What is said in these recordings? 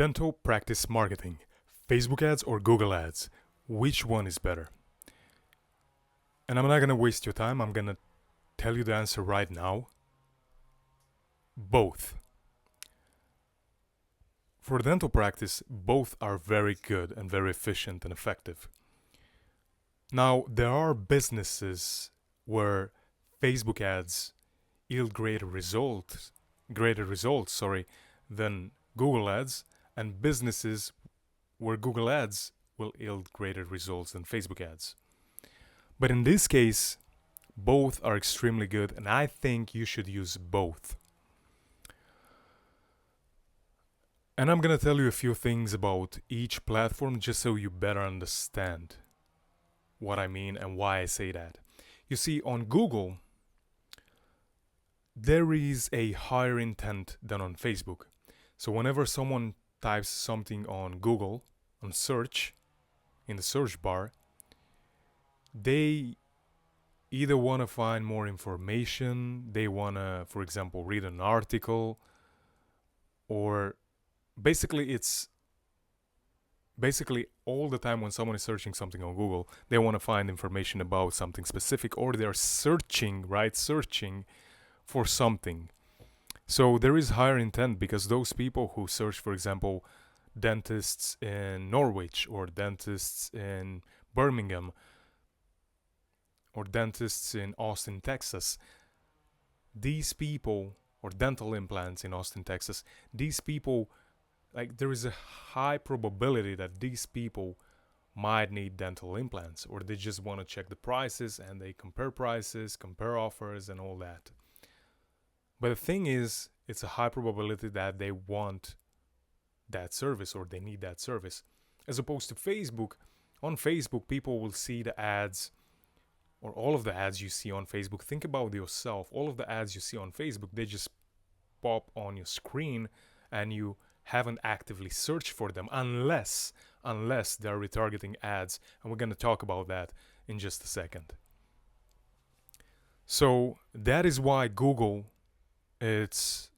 Dental practice marketing, Facebook ads or Google ads? Which one is better? And I'm not gonna waste your time, I'm gonna tell you the answer right now. Both. For dental practice, both are very good and very efficient and effective. Now, there are businesses where Facebook ads yield greater results, than Google ads, and businesses where Google ads will yield greater results than Facebook ads. But in this case, both are extremely good, and I think you should use both. And I'm gonna tell you a few things about each platform just so you better understand what I mean and why I say that. You see, on Google, there is a higher intent than on Facebook. So whenever someone types something on Google, on search, in the search bar, they either want to find more information, they want to, for example, read an article, or basically all the time when someone is searching something on Google, they want to find information about something specific, or they're searching for something. So there is higher intent because those people who search, for example, dentists in Norwich or dentists in Birmingham or dentists in Austin, Texas, these people, or dental implants in Austin, Texas, these people, like, there is a high probability that these people might need dental implants, or they just want to check the prices and they compare prices, compare offers, and all that. But the thing is, it's a high probability that they want that service or they need that service. As opposed to Facebook, on Facebook, people will see the ads, or all of the ads you see on Facebook. Think about yourself. All of the ads you see on Facebook, they just pop on your screen and you haven't actively searched for them unless they're retargeting ads. And we're going to talk about that in just a second. So that is why Google, it's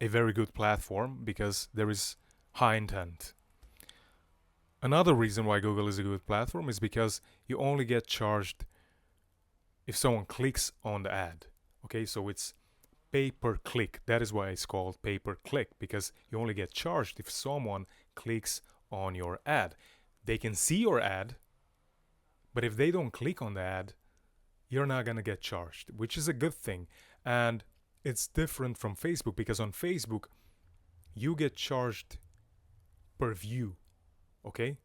a very good platform, because there is high intent. Another reason why Google is a good platform is because you only get charged if someone clicks on the ad. Okay, so it's pay per click. That is why it's called pay per click, because you only get charged if someone clicks on your ad. They can see your ad, but if they don't click on the ad, you're not gonna get charged, which is a good thing. And it's different from Facebook, because on Facebook you get charged per view. Okay,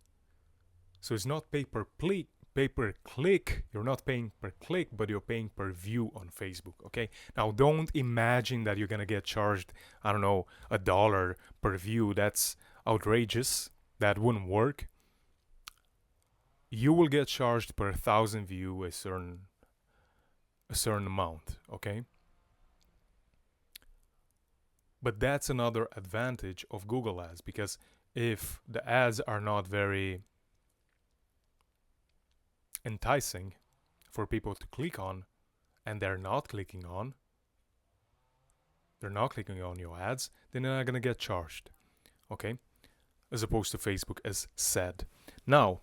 so it's not pay per click. You're not paying per click, but you're paying per view on Facebook. Okay, now don't imagine that you're gonna get charged, I don't know, $1 per view. That's outrageous. That wouldn't work. You will get charged per 1,000 view a certain amount. Okay, but that's another advantage of Google ads, because if the ads are not very enticing for people to click on, and they're not clicking on your ads, then they're not going to get charged. Okay, as opposed to Facebook, as said. Now,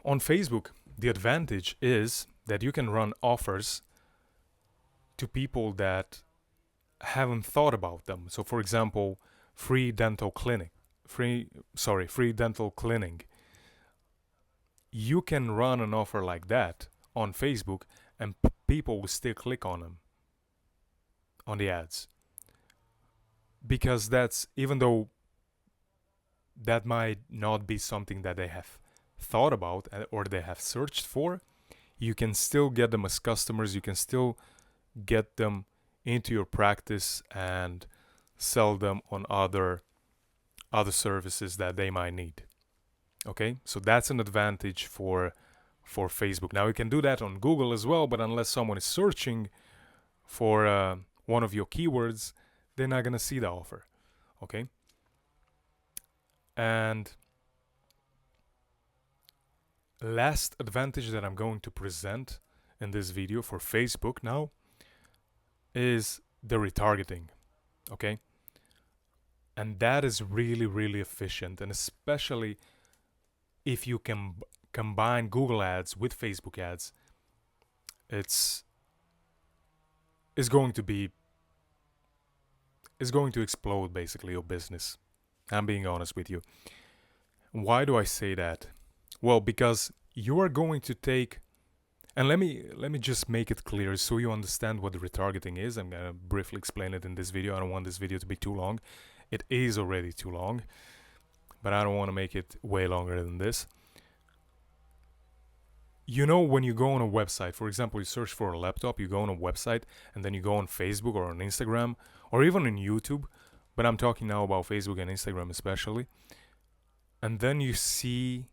on Facebook, the advantage is that you can run offers to people that haven't thought about them. So for example, free dental cleaning. You can run an offer like that on Facebook, and people will still click on them, on the ads, because that's, even though that might not be something that they have thought about or they have searched for, you can still get them as customers. You can still get them into your practice and sell them on other services that they might need. Okay, so that's an advantage for Facebook. Now you can do that on Google as well, but unless someone is searching for one of your keywords, they're not gonna see the offer. Okay, and last advantage that I'm going to present in this video for Facebook now is the retargeting. Okay, and that is really, really efficient, and especially if you can combine Google ads with Facebook ads, it's is going to be is going to explode basically your business. I'm being honest with you. Why do I say that? Well, because you are going to take, and let me just make it clear so you understand what the retargeting is. I'm gonna briefly explain it in this video. I don't want this video to be too long. It is already too long, but I don't want to make it way longer than this. You know, when you go on a website, for example, you search for a laptop, you go on a website, and then you go on Facebook or on Instagram or even on YouTube, but I'm talking now about Facebook and Instagram especially, and then you see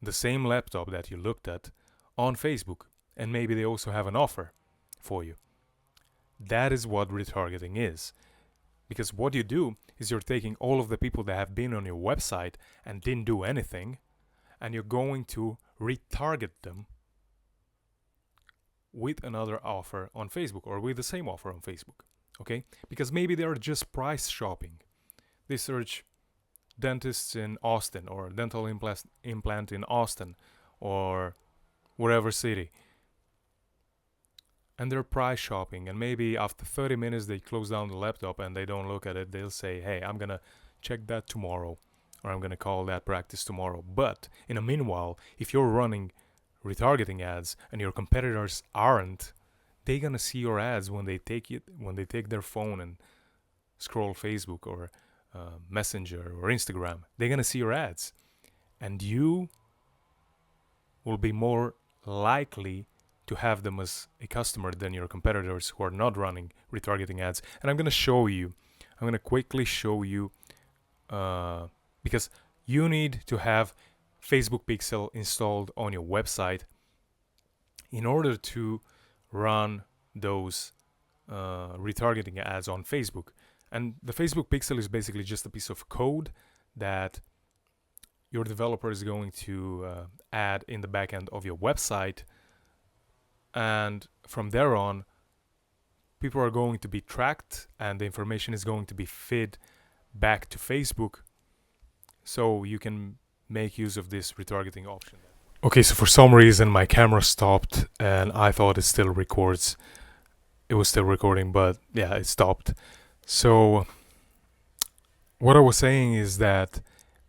the same laptop that you looked at on Facebook, and maybe they also have an offer for you. That is what retargeting is. Because what you do is you're taking all of the people that have been on your website and didn't do anything, and you're going to retarget them with another offer on Facebook or with the same offer on Facebook. Okay? Because maybe they're just price shopping. They search dentists in Austin or dental implant in Austin or wherever city. And they're price shopping, and maybe after 30 minutes they close down the laptop and they don't look at it. They'll say, hey, I'm gonna check that tomorrow, or I'm gonna call that practice tomorrow. But in the meanwhile, if you're running retargeting ads and your competitors aren't, they're gonna see your ads when they take their phone and scroll Facebook or Messenger or Instagram. They're gonna see your ads, and you will be more likely to have them as a customer than your competitors who are not running retargeting ads. And I'm going to quickly show you, because you need to have Facebook Pixel installed on your website in order to run those retargeting ads on Facebook. And the Facebook Pixel is basically just a piece of code that your developer is going to add in the backend of your website. And from there on, people are going to be tracked and the information is going to be fed back to Facebook, so you can make use of this retargeting option. Okay, so for some reason my camera stopped and I thought it still records. It was still recording, but yeah, it stopped. So what I was saying is that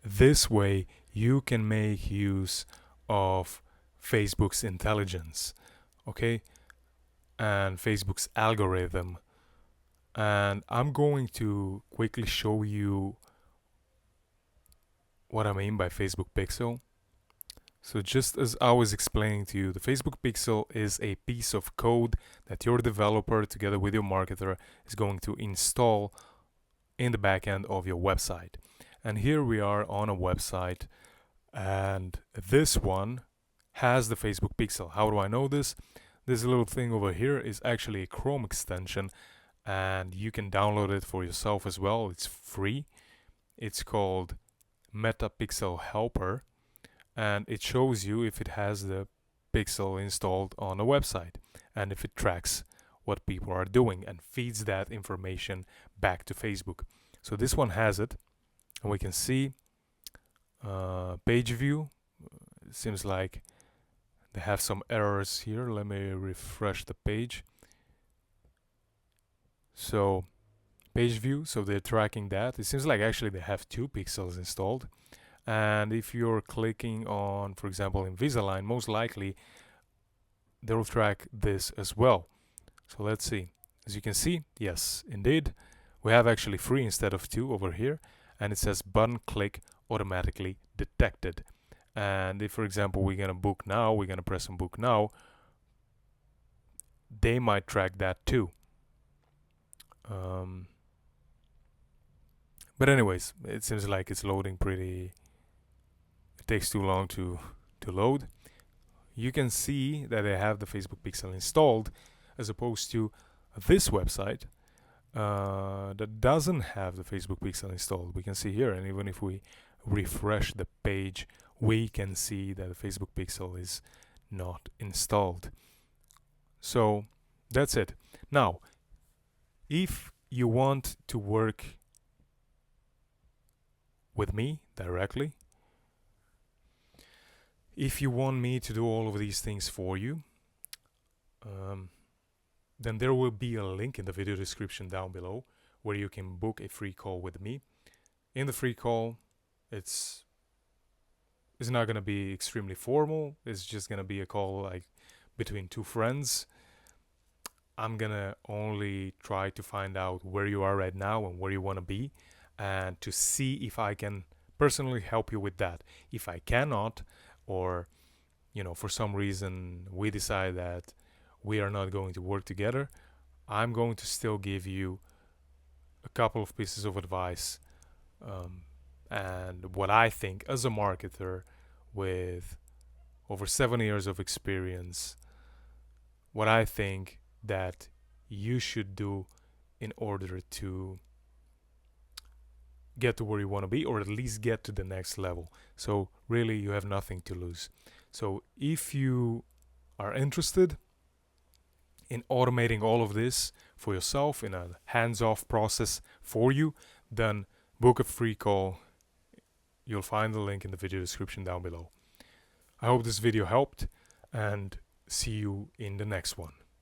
this way you can make use of Facebook's intelligence, okay, and Facebook's algorithm. And I'm going to quickly show you what I mean by Facebook Pixel. So just as I was explaining to you, the Facebook Pixel is a piece of code that your developer together with your marketer is going to install in the backend of your website. And here we are on a website, and this one has the Facebook Pixel. How do I know this? This little thing over here is actually a Chrome extension, and you can download it for yourself as well. It's free. It's called Meta Pixel Helper, and it shows you if it has the pixel installed on a website and if it tracks what people are doing and feeds that information back to Facebook. So this one has it, and we can see page view. It seems like they have some errors here. Let me refresh the page. So page view, so they're tracking that. It seems like actually they have 2 pixels installed. And if you're clicking on, for example, Invisalign, most likely they'll track this as well. So let's see. As you can see, yes, indeed, we have actually 3 instead of 2 over here, and it says button click automatically detected. And if, for example, we're gonna book now, we're gonna press on book now, they might track that too. But anyways, it seems like it's loading pretty. It takes too long to load. You can see that I have the Facebook Pixel installed, as opposed to this website that doesn't have the Facebook Pixel installed. We can see here, and even if we refresh the page, we can see that the Facebook Pixel is not installed. So that's it. Now, if you want to work with me directly, if you want me to do all of these things for you, then there will be a link in the video description down below where you can book a free call with me. In the free call, it's not going to be extremely formal. It's just going to be a call like between two friends. I'm going to only try to find out where you are right now and where you want to be, and to see if I can personally help you with that. If I cannot, or for some reason we decide that we are not going to work together, I'm going to still give you a couple of pieces of advice, and what I think as a marketer with over 7 years of experience, what I think that you should do in order to get to where you want to be, or at least get to the next level. So really, you have nothing to lose. So if you are interested in automating all of this for yourself in a hands-off process for you, then book a free call. You'll find the link in the video description down below. I hope this video helped, and see you in the next one.